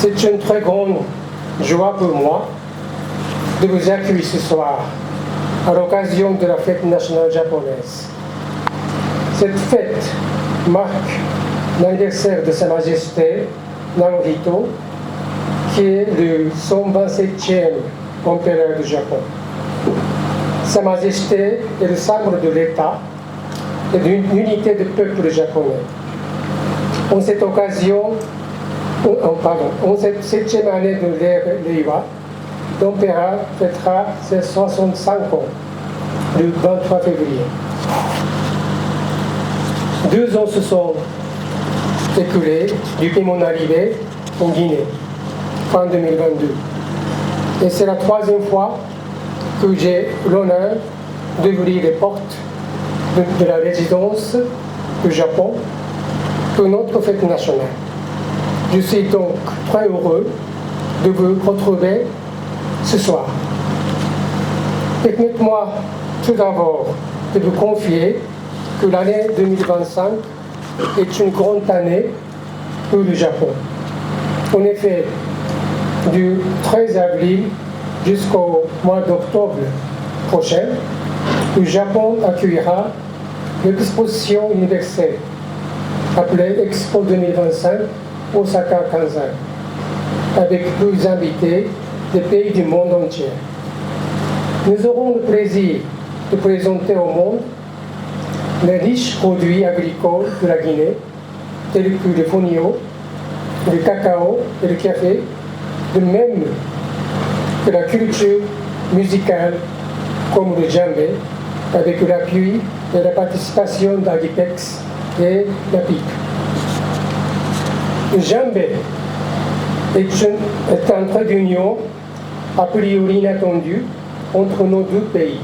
C'est une très grande joie pour moi de vous accueillir ce soir à l'occasion de la fête nationale japonaise. Cette fête marque l'anniversaire de Sa Majesté Naruhito, qui est le 127e empereur du Japon. Sa Majesté est le symbole de l'État et d'une unité du peuple japonais. En cette occasion, en cette 7e année de l'ère Reiwa, l'empereur fêtera ses 65 ans, le 23 février. 2 ans se sont écoulés depuis mon arrivée en Guinée, fin 2022. Et c'est la 3e fois que j'ai l'honneur d'ouvrir les portes de la résidence du Japon pour notre fête nationale. Je suis donc très heureux de vous retrouver ce soir. Permettez-moi tout d'abord de vous confier que l'année 2025 est une grande année pour le Japon. En effet, du 13 avril jusqu'au mois d'octobre prochain, le Japon accueillera l'exposition universelle appelée Expo 2025 Osaka Kansai, avec plus invités des pays du monde entier. Nous aurons le plaisir de présenter au monde les riches produits agricoles de la Guinée, tels que le fonio, le cacao et le café, de même que la culture musicale comme le djembé, avec l'appui et la participation d'Agipex et la pipe. Le djembé est un trait d'union a priori inattendu entre nos deux pays,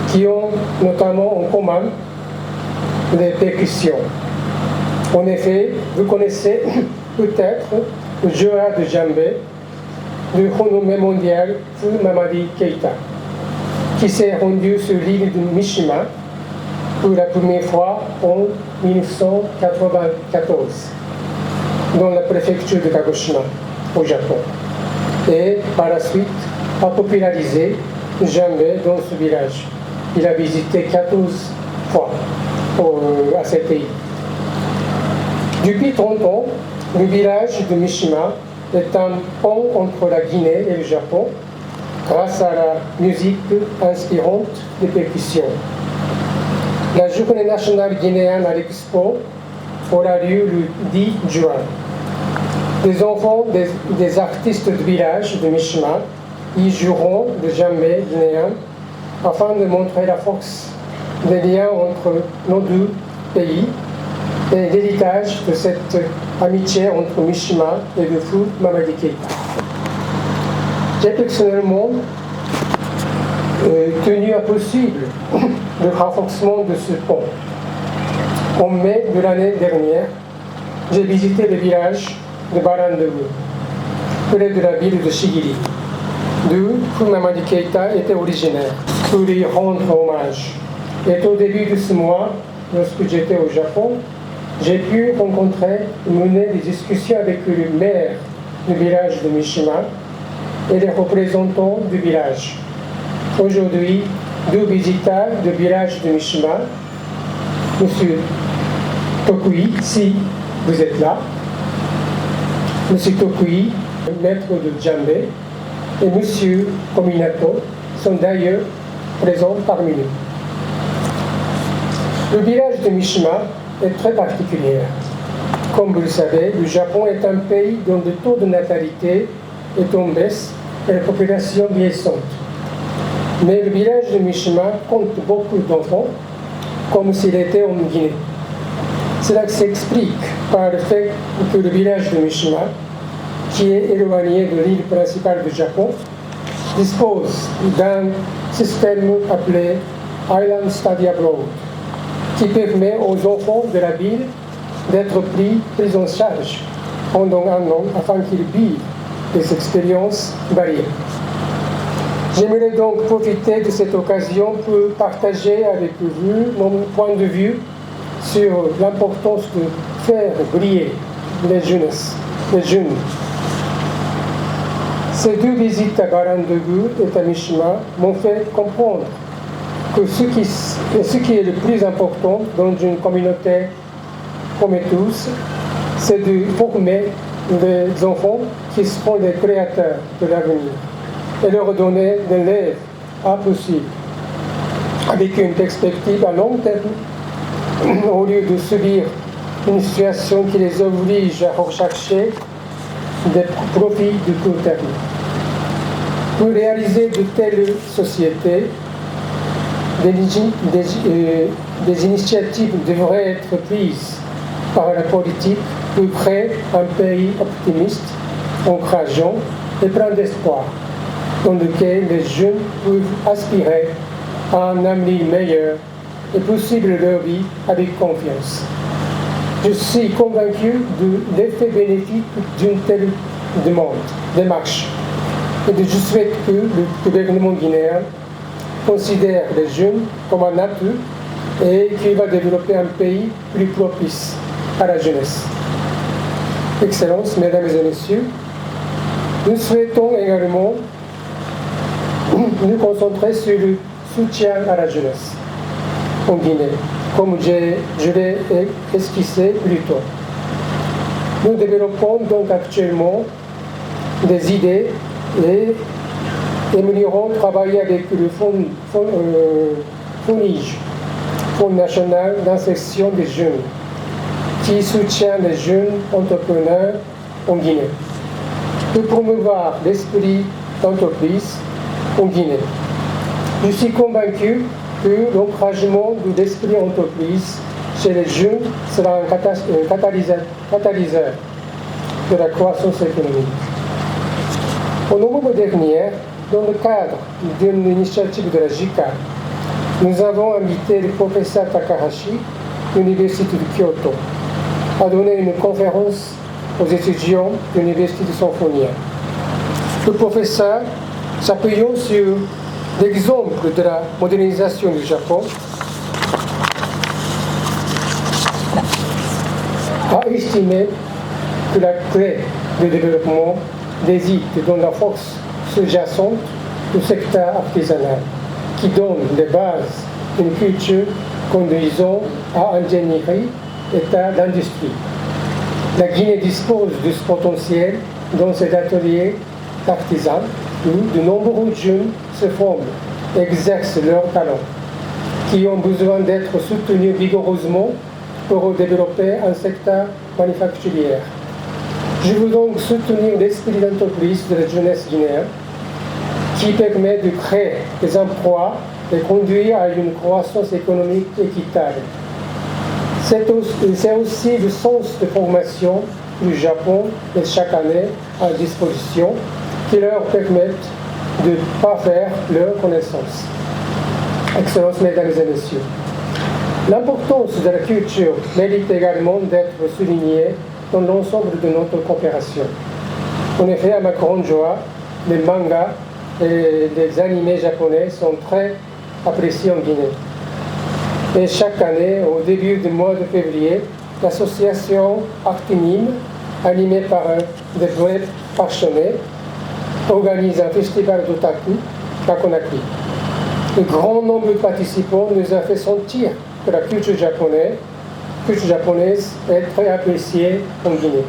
qui ont notamment en commun les percussions. En effet, vous connaissez peut-être le joueur de djembé, le renommé mondial Fu Mamadi Keïta, qui s'est rendu sur l'île de Mishima pour la première fois en 1994, dans la préfecture de Kagoshima, au Japon, et par la suite a popularisé le djembé dans ce village. Il a visité 14 fois à ce pays. Depuis 30 ans, le village de Mishima est un pont entre la Guinée et le Japon grâce à la musique inspirante des percussions. La journée nationale guinéenne à l'Expo aura lieu le 10 juin. Les enfants des artistes du village de Mishima y joueront le djembé guinéen afin de montrer la force des liens entre nos deux pays et l'héritage de cette amitié entre Mishima et le Fu Mamadi Keïta. J'ai personnellement tenu à possible le renforcement de ce pont. En mai de l'année dernière, j'ai visité le village de Barandewu, près de la ville de Shigiri, d'où Fu Mamadi Keïta était originaire, pour lui rendre hommage. Et au début de ce mois, lorsque j'étais au Japon, j'ai pu rencontrer et mener des discussions avec le maire du village de Mishima et les représentants du village. Aujourd'hui, 2 visiteurs du village de Mishima, M. Tokui, si vous êtes là, M. Tokui, maître de djembé, et M. Kominato sont d'ailleurs présents parmi nous. Le village de Mishima est très particulier. Comme vous le savez, le Japon est un pays dont le taux de natalité est en baisse et la population vieillissante. Mais le village de Mishima compte beaucoup d'enfants, comme s'il était en Guinée. Cela s'explique par le fait que le village de Mishima, qui est éloigné de l'île principale du Japon, dispose d'un système appelé Island Study Abroad, qui permet aux enfants de la ville d'être pris en charge pendant un an afin qu'ils vivent des expériences variées. J'aimerais donc profiter de cette occasion pour partager avec vous mon point de vue sur l'importance de faire briller les jeunes Ces 2 visites à Barandegu et à Mishima m'ont fait comprendre que ce qui est le plus important dans une communauté comme tous, c'est de former des enfants qui seront les créateurs de l'avenir et leur donner des rêves impossibles avec une perspective à long terme au lieu de subir une situation qui les oblige à rechercher des profits de court terme. Pour réaliser de telles sociétés, des initiatives devraient être prises par la politique pour créer un pays optimiste, encourageant et plein d'espoir, dans lequel les jeunes peuvent aspirer à un avenir meilleur et possible leur vie avec confiance. Je suis convaincu de l'effet bénéfique d'une telle démarche et je souhaite que le gouvernement guinéen considère les jeunes comme un atout et qu'il va développer un pays plus propice à la jeunesse. Excellences, Mesdames et Messieurs, nous souhaitons également nous concentrer sur le soutien à la jeunesse en Guinée, comme je l'ai esquissé plus tôt. Nous développons donc actuellement des idées et aimerions travailler avec le FONIGE, Fonds national d'insertion des jeunes, qui soutient les jeunes entrepreneurs en Guinée, pour promouvoir l'esprit d'entreprise en Guinée. Je suis convaincu que l'encouragement de l'esprit d'entreprise chez les jeunes sera un catalyseur de la croissance économique. En novembre dernier, dans le cadre d'une initiative de la JICA, nous avons invité le professeur Takahashi de l'Université de Kyoto à donner une conférence aux étudiants de l'Université de Symphonia. Le professeur, s'appuyant sur l'exemple de la modernisation du Japon, a estimé que la clé de développement réside dans la force sous-jacente du secteur artisanal, qui donne les bases d'une culture conduisant à l'ingénierie et à l'industrie. La Guinée dispose de ce potentiel dans ses ateliers d'artisans où de nombreux jeunes se forment et exercent leurs talents, qui ont besoin d'être soutenus vigoureusement pour développer un secteur manufacturier. Je veux donc soutenir l'esprit d'entreprise de la jeunesse guinéenne qui permet de créer des emplois et conduire à une croissance économique équitable. C'est aussi le sens de formation que le Japon met chaque année à disposition qui leur permettent de parfaire leurs connaissances. Excellences, Mesdames et Messieurs, l'importance de la culture mérite également d'être soulignée dans l'ensemble de notre coopération. En effet, à ma grande joie, les mangas et les animés japonais sont très appréciés en Guinée. Et chaque année, au début du mois de février, l'association Artimime, animée par des vrais passionnés, organise un festival d'otaku à Conakry. Le grand nombre de participants nous a fait sentir que la culture japonaise est très appréciée en Guinée.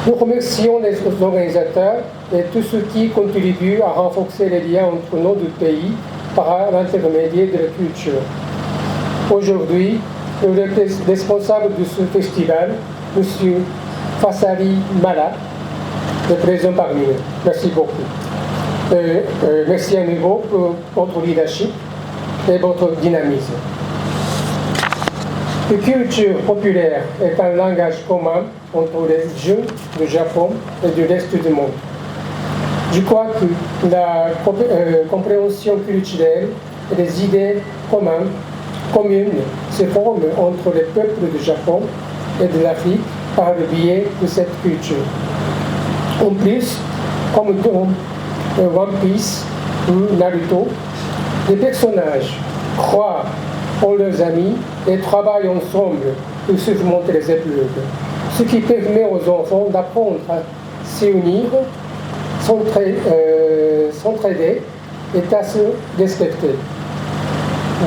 Nous remercions les organisateurs et tous ceux qui contribuent à renforcer les liens entre nos deux pays par l'intermédiaire de la culture. Aujourd'hui, le responsable de ce festival, M. Fassari Mala, est présent parmi nous. Merci beaucoup. Merci à nouveau pour votre leadership et votre dynamisme. La culture populaire est un langage commun entre les jeunes du Japon et du reste du monde. Je crois que la compréhension culturelle et les idées communes se forment entre les peuples du Japon et de l'Afrique par le biais de cette culture. En plus, comme dans One Piece ou Naruto, les personnages croient en leurs amis et travaillent ensemble pour surmonter les épreuves, ce qui permet aux enfants d'apprendre à s'unir s'entraider et à se respecter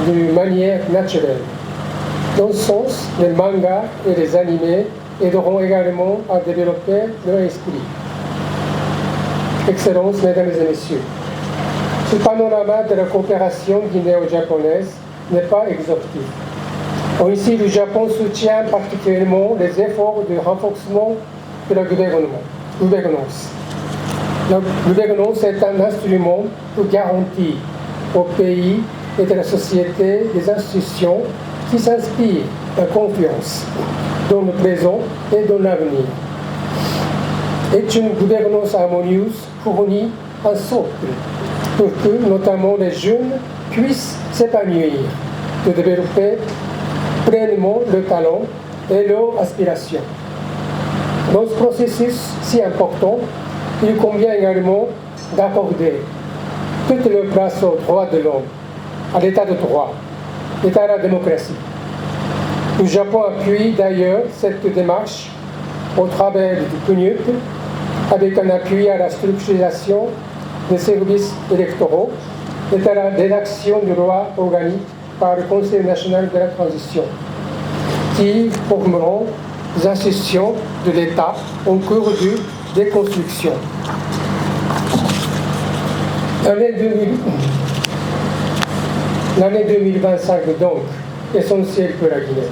d'une manière naturelle. Dans ce sens, les mangas et les animés aideront également à développer leur esprit. Excellences, Mesdames et Messieurs, ce panorama de la coopération guinéo-japonaise n'est pas exhaustif. Ainsi, le Japon soutient particulièrement les efforts de renforcement de la gouvernance. La gouvernance est un instrument pour garantir au pays et de la société des institutions qui s'inspirent de la confiance dans le présent et dans l'avenir. Et une gouvernance harmonieuse fournit un socle pour que notamment les jeunes puissent s'épanouir, de développer pleinement leur talent et leurs aspirations. Dans ce processus si important, il convient également d'accorder toute leur place aux droits de l'homme, à l'état de droit et à la démocratie. Le Japon appuie d'ailleurs cette démarche au travers du PNUD, avec un appui à la structuration des services électoraux et à la rédaction de loi organique par le Conseil national de la transition, qui formeront les institutions de l'État en cours de déconstruction. L'année 2025 est donc essentielle pour la Guinée.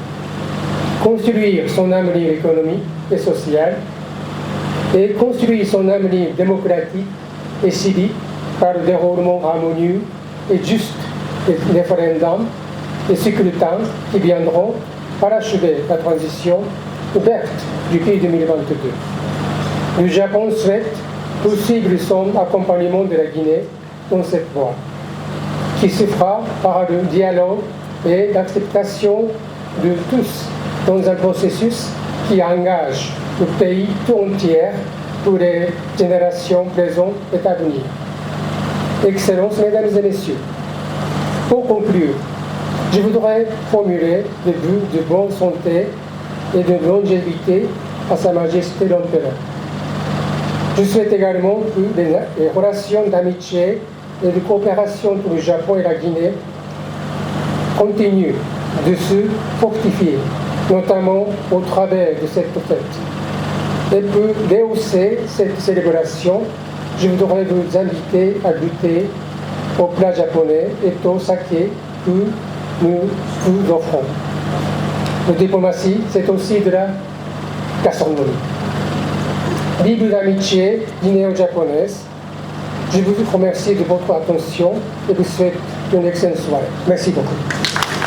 Construire son avenir économique et social et construire son avenir démocratique et civique par le déroulement harmonieux et juste des référendums et scrutins qui viendront parachever la transition ouverte depuis 2022. Le Japon souhaite poursuivre son accompagnement de la Guinée dans cette voie, qui se fera par le dialogue et l'acceptation de tous dans un processus qui engage le pays tout entier pour les générations présentes et à venir. Excellences, Mesdames et Messieurs, pour conclure, je voudrais formuler des vœux de bonne santé et de longévité à Sa Majesté l'Empereur. Je souhaite également que les relations d'amitié et de coopération entre le Japon et la Guinée continuent de se fortifier, notamment au travers de cette fête. Et pour rehausser cette célébration, je voudrais vous inviter à goûter au plat japonais et au saké que nous vous offrons. La diplomatie, c'est aussi de la gastronomie. Vive l'amitié guinéo-japonaise. Je vous remercie de votre attention et vous souhaite une excellente soirée. Merci beaucoup.